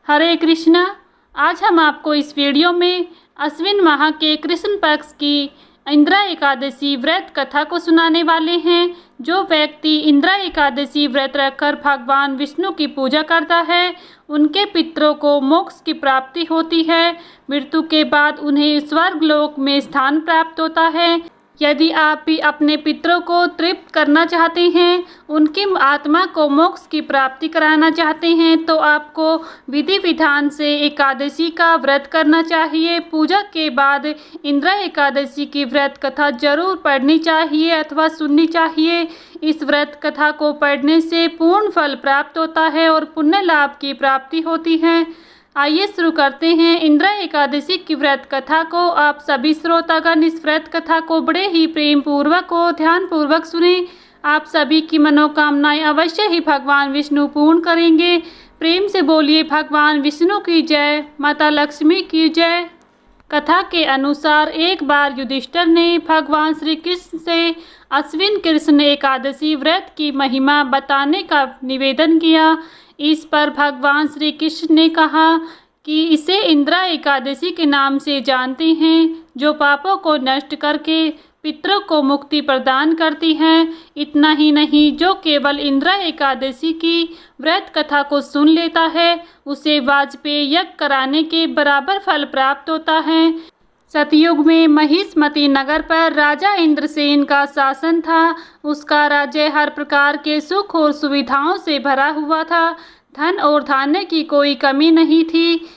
हरे कृष्णा। आज हम आपको इस वीडियो में अश्विन माह के कृष्ण पक्ष की इंदिरा एकादशी व्रत कथा को सुनाने वाले हैं। जो व्यक्ति इंदिरा एकादशी व्रत रखकर भगवान विष्णु की पूजा करता है, उनके पितरों को मोक्ष की प्राप्ति होती है। मृत्यु के बाद उन्हें स्वर्गलोक में स्थान प्राप्त होता है। यदि आप भी अपने पितरों को तृप्त करना चाहते हैं, उनकी आत्मा को मोक्ष की प्राप्ति कराना चाहते हैं, तो आपको विधि विधान से एकादशी का व्रत करना चाहिए। पूजा के बाद इंदिरा एकादशी की व्रत कथा जरूर पढ़नी चाहिए अथवा सुननी चाहिए। इस व्रत कथा को पढ़ने से पूर्ण फल प्राप्त होता है और पुण्य लाभ की प्राप्ति होती है। आइए शुरू करते हैं इंदिरा एकादशी की व्रत कथा को। आप सभी श्रोतागण इस व्रत कथा को बड़े ही प्रेम पूर्वक और ध्यान पूर्वक सुने। आप सभी की मनोकामनाएं अवश्य ही भगवान विष्णु पूर्ण करेंगे। प्रेम से बोलिए भगवान विष्णु की जय, माता लक्ष्मी की जय। कथा के अनुसार एक बार युधिष्ठिर ने भगवान श्री कृष्ण से अश्विन कृष्ण एकादशी व्रत की महिमा बताने का निवेदन किया। इस पर भगवान श्री कृष्ण ने कहा कि इसे इंदिरा एकादशी के नाम से जानते हैं, जो पापों को नष्ट करके पितरों को मुक्ति प्रदान करती है। इतना ही नहीं, जो केवल इंदिरा एकादशी की व्रत कथा को सुन लेता है, उसे वाजपेय यज्ञ कराने के बराबर फल प्राप्त होता है। सतयुग में महिष्मती नगर पर राजा इंद्रसेन का शासन था। उसका राज्य हर प्रकार के सुख और सुविधाओं से भरा हुआ था। धन और धान्य की कोई कमी नहीं थी।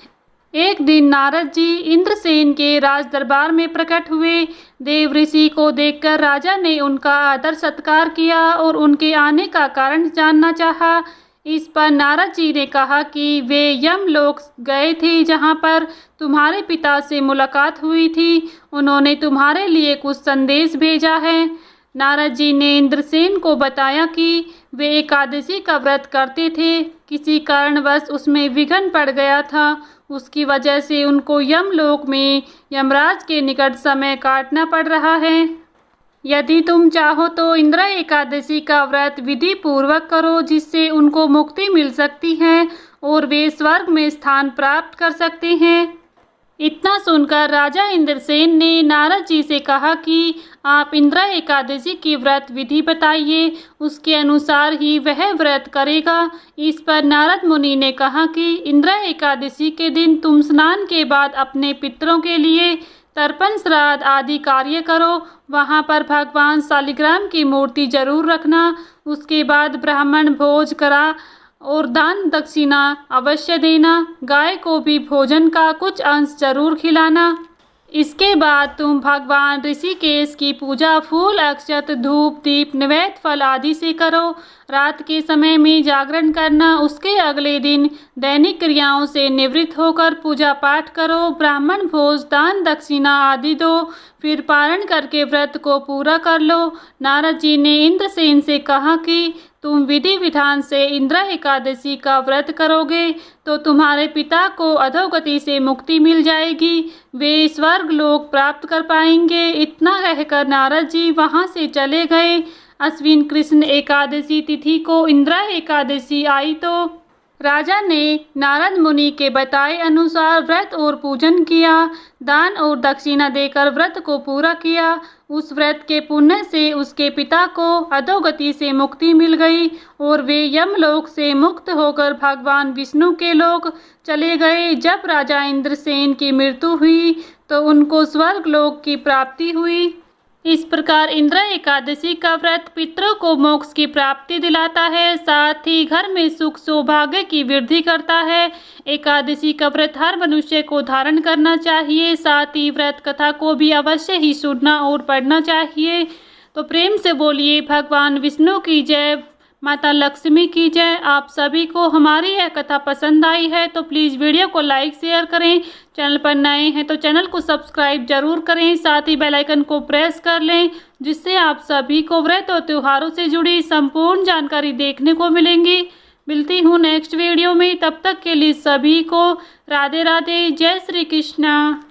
एक दिन नारद जी इंद्रसेन के राज दरबार में प्रकट हुए। देव ऋषि को देखकर राजा ने उनका आदर सत्कार किया और उनके आने का कारण जानना चाहा। इस पर नारद जी ने कहा कि वे यमलोक गए थे, जहां पर तुम्हारे पिता से मुलाकात हुई थी। उन्होंने तुम्हारे लिए कुछ संदेश भेजा है। नारद जी ने इंद्रसेन को बताया कि वे एकादशी का व्रत करते थे। किसी कारणवश उसमें विघ्न पड़ गया था। उसकी वजह से उनको यमलोक में यमराज के निकट समय काटना पड़ रहा है। यदि तुम चाहो तो इंदिरा एकादशी का व्रत विधि पूर्वक करो, जिससे उनको मुक्ति मिल सकती है और वे स्वर्ग में स्थान प्राप्त कर सकते हैं। इतना सुनकर राजा इंद्रसेन ने नारद जी से कहा कि आप इंदिरा एकादशी की व्रत विधि बताइए, उसके अनुसार ही वह व्रत करेगा। इस पर नारद मुनि ने कहा कि इंदिरा एकादशी के दिन तुम स्नान के बाद अपने पितरों के लिए तर्पण श्राद्ध आदि कार्य करो। वहाँ पर भगवान शालिग्राम की मूर्ति जरूर रखना। उसके बाद ब्राह्मण भोज करा और दान दक्षिणा अवश्य देना। गाय को भी भोजन का कुछ अंश जरूर खिलाना। इसके बाद तुम भगवान ऋषिकेश की पूजा फूल, अक्षत, धूप, दीप, नैवेद्य फल आदि से करो। रात के समय में जागरण करना। उसके अगले दिन दैनिक क्रियाओं से निवृत्त होकर पूजा पाठ करो। ब्राह्मण भोज, दान दक्षिणा आदि दो। फिर पारण करके व्रत को पूरा कर लो। नारद जी ने इंद्रसेन से कहा कि तुम विधि विधान से इंदिरा एकादशी का व्रत करोगे तो तुम्हारे पिता को अधोगति से मुक्ति मिल जाएगी। वे स्वर्ग लोक प्राप्त कर पाएंगे। इतना कहकर नारद जी वहां से चले गए। अश्विन कृष्ण एकादशी तिथि को इंदिरा एकादशी आई तो राजा ने नारद मुनि के बताए अनुसार व्रत और पूजन किया। दान और दक्षिणा देकर व्रत को पूरा किया। उस व्रत के पुण्य से उसके पिता को अधोगति से मुक्ति मिल गई और वे यमलोक से मुक्त होकर भगवान विष्णु के लोक चले गए। जब राजा इंद्रसेन की मृत्यु हुई तो उनको स्वर्ग लोक की प्राप्ति हुई। इस प्रकार इंदिरा एकादशी का व्रत पितरों को मोक्ष की प्राप्ति दिलाता है, साथ ही घर में सुख सौभाग्य की वृद्धि करता है। एकादशी का व्रत हर मनुष्य को धारण करना चाहिए। साथ ही व्रत कथा को भी अवश्य ही सुनना और पढ़ना चाहिए। तो प्रेम से बोलिए भगवान विष्णु की जय, माता लक्ष्मी की जय। आप सभी को हमारी यह कथा पसंद आई है तो प्लीज़ वीडियो को लाइक शेयर करें। चैनल पर नए हैं तो चैनल को सब्सक्राइब जरूर करें। साथ ही बेल आइकन को प्रेस कर लें, जिससे आप सभी को व्रत और त्योहारों से जुड़ी संपूर्ण जानकारी देखने को मिलेंगी। मिलती हूँ नेक्स्ट वीडियो में। तब तक के लिए सभी को राधे राधे, जय श्री कृष्णा।